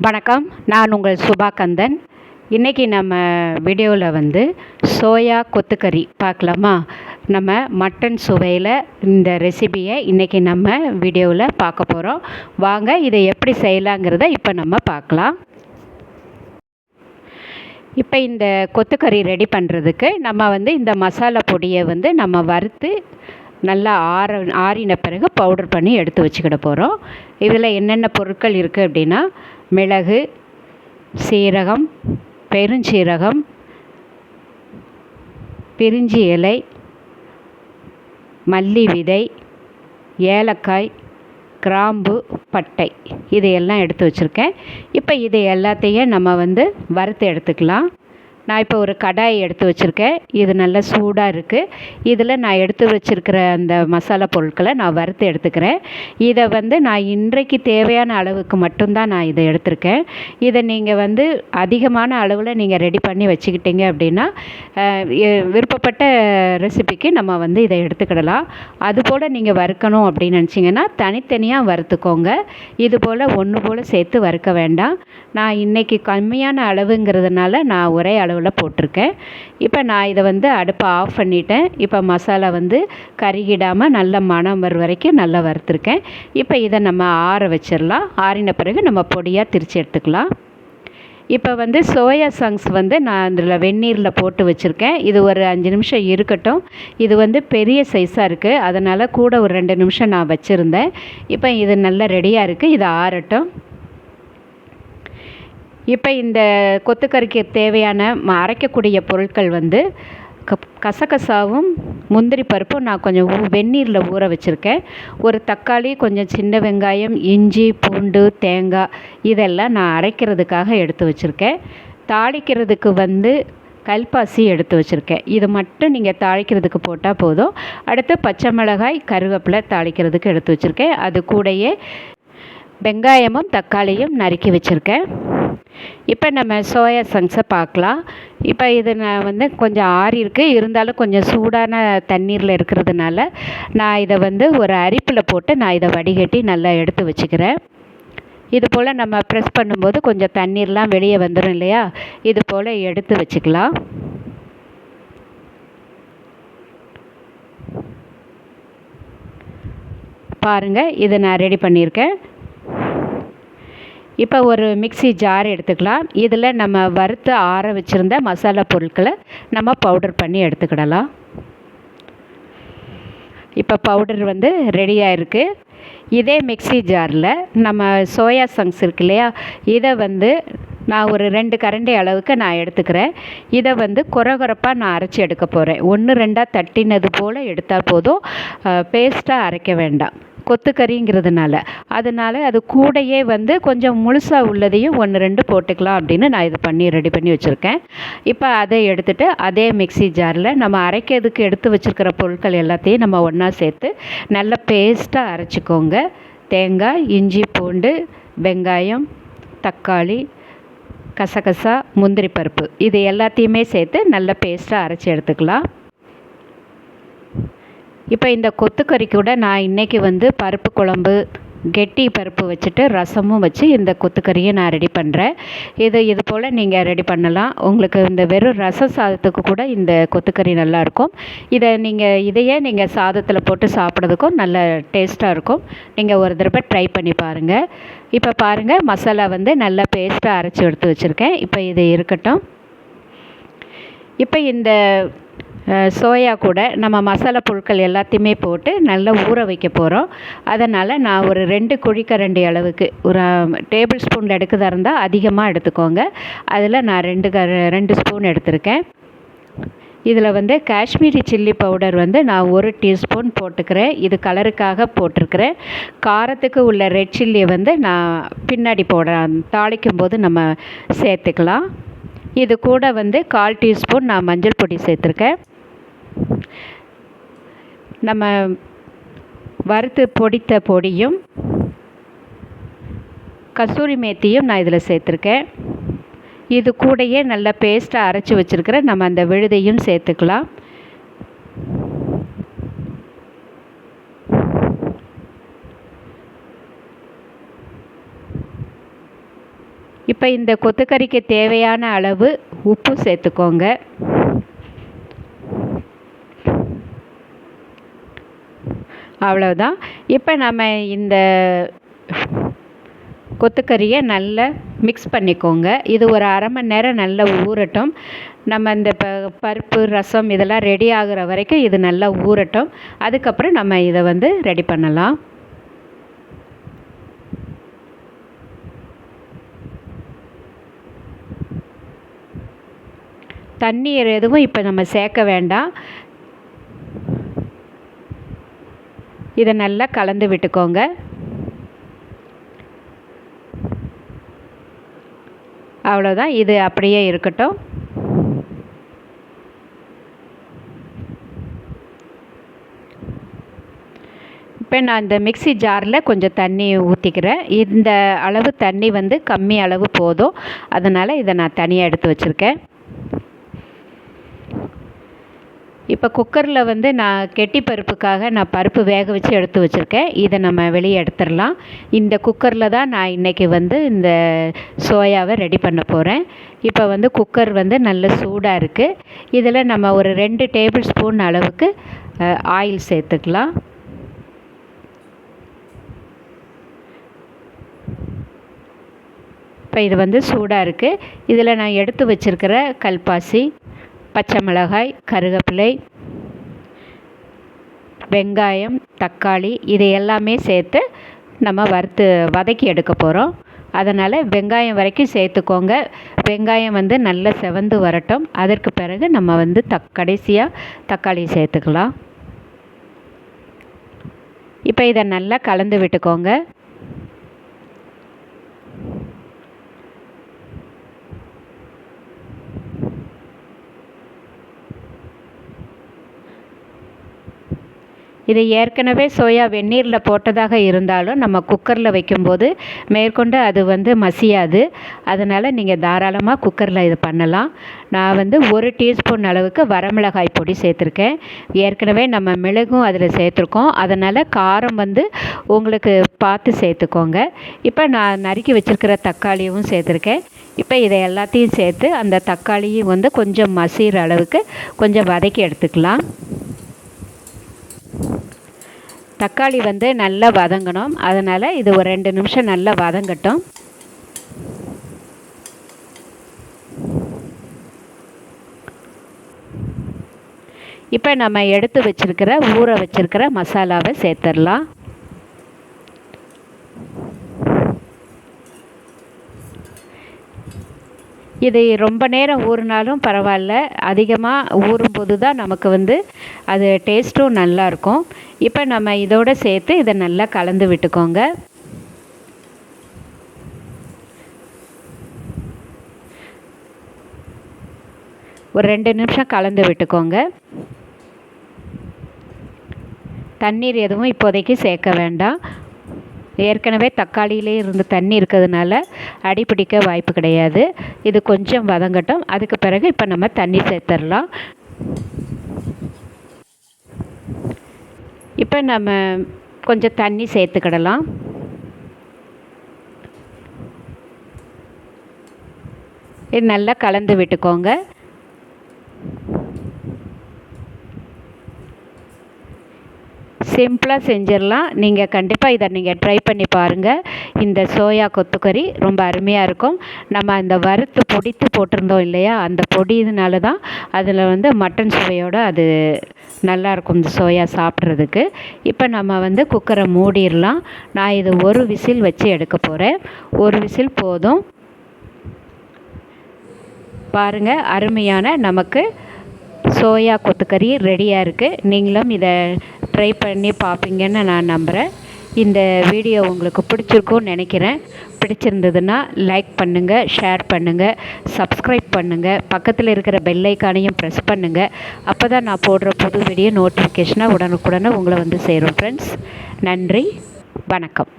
வணக்கம். நான் உங்கள் சுபா கந்தன். இன்றைக்கி நம்ம வீடியோவில் சோயா கொத்துக்கறி பார்க்கலாமா? நம்ம மட்டன் சுவையில் இந்த ரெசிபியை இன்றைக்கி நம்ம வீடியோவில் பார்க்க போகிறோம். வாங்க இதை எப்படி செய்யலாங்கிறத இப்போ நம்ம பார்க்கலாம். இப்போ இந்த கொத்துக்கறி ரெடி பண்ணுறதுக்கு நம்ம இந்த மசாலா பொடியை நம்ம வறுத்து நல்லா ஆறின பிறகு பவுடர் பண்ணி எடுத்து வச்சுக்கிட போகிறோம். இதில் என்னென்ன பொருட்கள் இருக்குது அப்படின்னா, மிளகு, சீரகம், பெருஞ்சீரகம், பிரிஞ்சி இலை, மல்லி விதை, ஏலக்காய், கிராம்பு, பட்டை, இதையெல்லாம் எடுத்து வச்சுருக்கேன். இப்போ இது எல்லாத்தையும் நம்ம வறுத்து எடுத்துக்கலாம். நான் இப்போ ஒரு கடாய் எடுத்து வச்சுருக்கேன். இது நல்லா சூடாக இருக்குது. இதில் நான் எடுத்து வச்சுருக்கிற அந்த மசாலா பொருட்களை நான் வறுத்து எடுத்துக்கிறேன். இதை நான் இன்றைக்கு தேவையான அளவுக்கு மட்டும்தான் நான் இதை எடுத்திருக்கேன். இதை நீங்கள் அதிகமான அளவில் நீங்கள் ரெடி பண்ணி வச்சுக்கிட்டீங்க அப்படின்னா விருப்பப்பட்ட ரெசிபிக்கு நம்ம இதை எடுத்துக்கிடலாம். அதுபோல் நீங்கள் வறுக்கணும் அப்படின்னு நினச்சிங்கன்னா தனித்தனியாக வறுத்துக்கோங்க. இது போல் ஒன்று போல் சேர்த்து வறுக்க வேண்டாம். நான் இன்றைக்கி கம்மியான அளவுங்கிறதுனால நான் ஒரே அளவில் போட்டிருக்கேன். இப்போ நான் இதை அடுப்பை ஆஃப் பண்ணிட்டேன். இப்போ மசாலா கருகிடாமல் நல்ல மணம் வர வரைக்கும் நல்லா வறுத்துருக்கேன். இப்போ இதை நம்ம ஆற வச்சிடலாம். ஆறின பிறகு நம்ம பொடியாக திரித்து எடுத்துக்கலாம். இப்போ சோயா சங்க்ஸ் நான் அதில் வெந்நீரில் போட்டு வச்சுருக்கேன். இது ஒரு 5 நிமிஷம் இருக்கட்டும். இது பெரிய சைஸாக இருக்குது, அதனால் கூட ஒரு 2 நிமிஷம் நான் வச்சுருந்தேன். இப்போ இது நல்லா ரெடியாக இருக்குது. இது ஆறட்டும். இப்போ இந்த கொத்துக்கறிக்கு தேவையான அரைக்கக்கூடிய பொருட்கள் கசகசாவும் முந்திரி பருப்பும் நான் கொஞ்சம் வெந்நீரில் ஊற வச்சுருக்கேன். ஒரு தக்காளி, கொஞ்சம் சின்ன வெங்காயம், இஞ்சி, பூண்டு, தேங்காய், இதெல்லாம் நான் அரைக்கிறதுக்காக எடுத்து வச்சுருக்கேன். தாளிக்கிறதுக்கு கல்பாசி எடுத்து வச்சுருக்கேன். இது மட்டும் நீங்கள் தாளிக்கிறதுக்கு போட்டால் போதும். அடுத்து பச்சை மிளகாய், கருவேப்பிலை தாளிக்கிறதுக்கு எடுத்து வச்சுருக்கேன். அது கூடயே வெங்காயமும் தக்காளியும் நறுக்கி வச்சுருக்கேன். இப்போ நம்ம சோயா சங்க்ஸை பார்க்கலாம். இப்போ இது நான் கொஞ்சம் ஆறி இருக்குது, இருந்தாலும் கொஞ்சம் சூடான தண்ணீரில் இருக்கிறதுனால நான் இதை ஒரு அரிப்பில் போட்டு நான் இதை வடிகட்டி நல்லா எடுத்து வச்சுக்கிறேன். இது போல் நம்ம ப்ரெஸ் பண்ணும்போது கொஞ்சம் தண்ணீர்லாம் வெளியே வந்துடும் இல்லையா? இது போல் எடுத்து வச்சுக்கலாம். பாருங்கள், இதை நான் ரெடி பண்ணியிருக்கேன். இப்போ ஒரு மிக்ஸி ஜார் எடுத்துக்கலாம். இதில் நம்ம வறுத்து ஆற வச்சுருந்த மசாலா பொருட்களை நம்ம பவுடர் பண்ணி எடுத்துக்கிடலாம். இப்போ பவுடர் ரெடியாக இருக்குது. இதே மிக்ஸி ஜாரில் நம்ம சோயா சங்க்ஸ் இருக்கு இல்லையா, இதை நான் ஒரு 2 கரண்டி அளவுக்கு நான் எடுத்துக்கிறேன். இதை கொரகொரப்பாக நான் அரைச்சி எடுக்க போகிறேன். 1 2 தட்டினது போல் எடுத்தால் போதும், பேஸ்ட்டாக அரைக்க வேண்டாம். கொத்துக்கறிங்கிறதுனால அதனால் அது கூடையே கொஞ்சம் முழுசாக உள்ளதையும் 1 2 போட்டுக்கலாம் அப்படின்னு நான் இது ரெடி பண்ணி வச்சுருக்கேன். இப்போ அதை எடுத்துகிட்டு அதே மிக்ஸி ஜாரில் நம்ம அரைக்கிறதுக்கு எடுத்து வச்சுருக்கிற பொருட்கள் எல்லாத்தையும் நம்ம ஒன்றா சேர்த்து நல்ல பேஸ்ட்டாக அரைச்சிக்கோங்க. தேங்காய், இஞ்சி, பூண்டு, வெங்காயம், தக்காளி, கசகசா, முந்திரி பருப்பு, இது எல்லாத்தையுமே சேர்த்து நல்ல பேஸ்ட்டாக அரைச்சி எடுத்துக்கலாம். இப்போ இந்த கொத்துக்கறி கூட நான் இன்றைக்கி பருப்பு குழம்பு, கெட்டி பருப்பு வச்சுட்டு ரசமும் வச்சு இந்த கொத்துக்கறியை நான் ரெடி பண்ணுறேன். இது போல் நீங்கள் ரெடி பண்ணலாம். உங்களுக்கு இந்த வெறும் ரச சாதத்துக்கு கூட இந்த கொத்துக்கறி நல்லாயிருக்கும். இதையே நீங்கள் சாதத்தில் போட்டு சாப்பிட்றதுக்கும் நல்ல டேஸ்ட்டாக இருக்கும். நீங்கள் ஒரு தடவை ட்ரை பண்ணி பாருங்கள். இப்போ பாருங்கள், மசாலா நல்லா பேஸ்ட்டாக அரைச்சி எடுத்து வச்சுருக்கேன். இப்போ இது இருக்கட்டும். இப்போ இந்த சோயா கூட நம்ம மசாலா பொருட்கள் எல்லாத்தையுமே போட்டு நல்லா ஊற வைக்க போகிறோம். அதனால் நான் ஒரு 2 குழிக்கரண்டி அளவுக்கு, ஒரு டேபிள் ஸ்பூனில் எடுக்கிறதா இருந்தால் அதிகமாக எடுத்துக்கோங்க. அதில் நான் 2 ஸ்பூன் எடுத்திருக்கேன். இதில் காஷ்மீரி சில்லி பவுடர் நான் 1 டீஸ்பூன் போட்டுக்கிறேன். இது கலருக்காக போட்டிருக்கிறேன். காரத்துக்கு உள்ள ரெட் சில்லியை நான் பின்னாடி தாளிக்கும் போது நம்ம சேர்த்துக்கலாம். இது கூட 1/4 டீஸ்பூன் நான் மஞ்சள் பொடி சேர்த்துருக்கேன். நம்ம வறுத்து பொடித்த பொடியும் கசூரி மேத்தியும் நான் இதில் சேர்த்துருக்கேன். இது கூடயே நல்லா பேஸ்ட்டாக அரைச்சி வச்சுருக்கிற நம்ம அந்த விழுதையும் சேர்த்துக்கலாம். இப்போ இந்த கொத்துக்கறிக்கு தேவையான அளவு உப்பு சேர்த்துக்கோங்க. அவ்வளோதான். இப்போ நம்ம இந்த கொத்துக்கறியை நல்லா மிக்ஸ் பண்ணிக்கோங்க. இது ஒரு அரை மணி நேரம் நல்லா ஊறட்டும். நம்ம இந்த பருப்பு ரசம் இதெல்லாம் ரெடி ஆகிற வரைக்கும் இது நல்லா ஊறட்டும். அதுக்கப்புறம் நம்ம இதை வந்து ரெடி பண்ணலாம். தண்ணீர் எதுவும் இப்போ நம்ம சேர்க்க வேண்டாம். இதை நல்லா கலந்து விட்டுக்கோங்க. அவ்வளோதான், இது அப்படியே இருக்கட்டும். இப்போ நான் இந்த மிக்ஸி ஜாரில் கொஞ்சம் தண்ணி ஊற்றிக்கிறேன். இந்த அளவு தண்ணி வந்து கம்மி அளவு போதும். அதனால் இதை நான் தனியாக எடுத்து வச்சுருக்கேன். இப்போ குக்கரில் வந்து நான் கெட்டி பருப்புக்காக நான் பருப்பு வேக வச்சு எடுத்து வச்சுருக்கேன். இதை நம்ம வெளியே எடுத்துடலாம். இந்த குக்கரில் தான் நான் இன்றைக்கி வந்து இந்த சோயாவை ரெடி பண்ண போகிறேன். இப்போ வந்து குக்கர் வந்து நல்ல சூடாக இருக்குது. இதில் நம்ம ஒரு 2 டேபிள் ஸ்பூன் அளவுக்கு ஆயில் சேர்த்துக்கலாம். இப்போ இது வந்து சூடாக இருக்குது. இதில் நான் எடுத்து வச்சுருக்கிற கல்பாசி, பச்சை மிளகாய், கருவேப்பிலை, வெங்காயம், தக்காளி இது எல்லாமே சேர்த்து நம்ம வதக்கி எடுக்க போகிறோம். அதனால் வெங்காயம் வரைக்கும் சேர்த்துக்கோங்க. வெங்காயம் வந்து நல்லா செவந்து வரட்டும். அதற்கு பிறகு நம்ம வந்து கடைசியாக தக்காளி சேர்த்துக்கலாம். இப்போ இதை நல்லா கலந்து விட்டுக்கோங்க. இது ஏற்கனவே சோயா வெந்நீரில் போட்டதாக இருந்தாலும் நம்ம குக்கரில் வைக்கும்போது மேற்கொண்டு அது வந்து மசியாது. அதனால் நீங்கள் தாராளமாக குக்கரில் இது பண்ணலாம். நான் வந்து 1 டீஸ்பூன் அளவுக்கு வரமிளகாய் பொடி சேர்த்துருக்கேன். ஏற்கனவே நம்ம மிளகும் அதில் சேர்த்துருக்கோம். அதனால் காரம் வந்து உங்களுக்கு பார்த்து சேர்த்துக்கோங்க. இப்போ நான் நறுக்கி வச்சுருக்கிற தக்காளியும் சேர்த்துருக்கேன். இப்போ இதை எல்லாத்தையும் சேர்த்து அந்த தக்காளியும் வந்து கொஞ்சம் மசிகிற அளவுக்கு கொஞ்சம் வதக்கி எடுத்துக்கலாம். தக்காளி வந்து நல்லா வதங்கணும். அதனால் இது ஒரு 2 நிமிஷம் நல்லா வதங்கட்டும். இப்போ நம்ம எடுத்து ஊற வச்சிருக்கிற மசாலாவை சேர்த்துடலாம். இது ரொம்ப நேரம் ஊறினாலும் பரவாயில்ல. அதிகமாக ஊறும்போது தான் நமக்கு வந்து அது டேஸ்ட்டும் நல்லாயிருக்கும். இப்போ நம்ம இதோடு சேர்த்து இதை நல்லா கலந்து விட்டுக்கோங்க. ஒரு 2 நிமிஷம் கலந்து விட்டுக்கோங்க. தண்ணீர் எதுவும் இப்போதைக்கு சேர்க்க வேண்டாம். ஏற்கனவே தக்காளியிலே இருந்து தண்ணி இருக்கிறதுனால அடிப்பிடிக்க வாய்ப்பு கிடையாது. இது கொஞ்சம் வதங்கட்டும். அதுக்கு பிறகு இப்போ நம்ம தண்ணி சேர்த்துடலாம். இப்போ நம்ம கொஞ்சம் தண்ணி சேர்த்துக்கிடலாம். இது நல்லா கலந்து விட்டுக்கோங்க. சிம்பிளாக செஞ்சிடலாம். நீங்கள் கண்டிப்பாக இதை நீங்கள் ட்ரை பண்ணி பாருங்கள். இந்த சோயா கொத்துக்கறி ரொம்ப அருமையாக இருக்கும். நம்ம அந்த வறுத்து பொடித்து போட்டிருந்தோம் இல்லையா, அந்த பொடியினால தான் அதில் வந்து மட்டன் சுவையோடு அது நல்லாயிருக்கும் இந்த சோயா சாப்பிட்றதுக்கு. இப்போ நம்ம வந்து குக்கரை மூடிடலாம். நான் இது 1 விசில் வச்சு எடுக்க போகிறேன். 1 விசில் போதும். பாருங்கள், அருமையான நமக்கு சோயா கொத்துக்கறி ரெடியாக இருக்குது. நீங்களும் இதை ட்ரை பண்ணி பார்ப்பீங்கன்னு நான் நம்புகிறேன். இந்த வீடியோ உங்களுக்கு பிடிச்சிருக்கும்னு நினைக்கிறேன். பிடிச்சிருந்ததுன்னா லைக் பண்ணுங்கள், ஷேர் பண்ணுங்கள், சப்ஸ்கிரைப் பண்ணுங்கள். பக்கத்தில் இருக்கிற பெல் ஐக்கானையும் ப்ரெஸ் பண்ணுங்கள். அப்போ தான் நான் போடுற புது வீடியோ நோட்டிஃபிகேஷனாக உடனுக்குடனே உங்களை வந்து சேரும் ஃப்ரெண்ட்ஸ். நன்றி, வணக்கம்.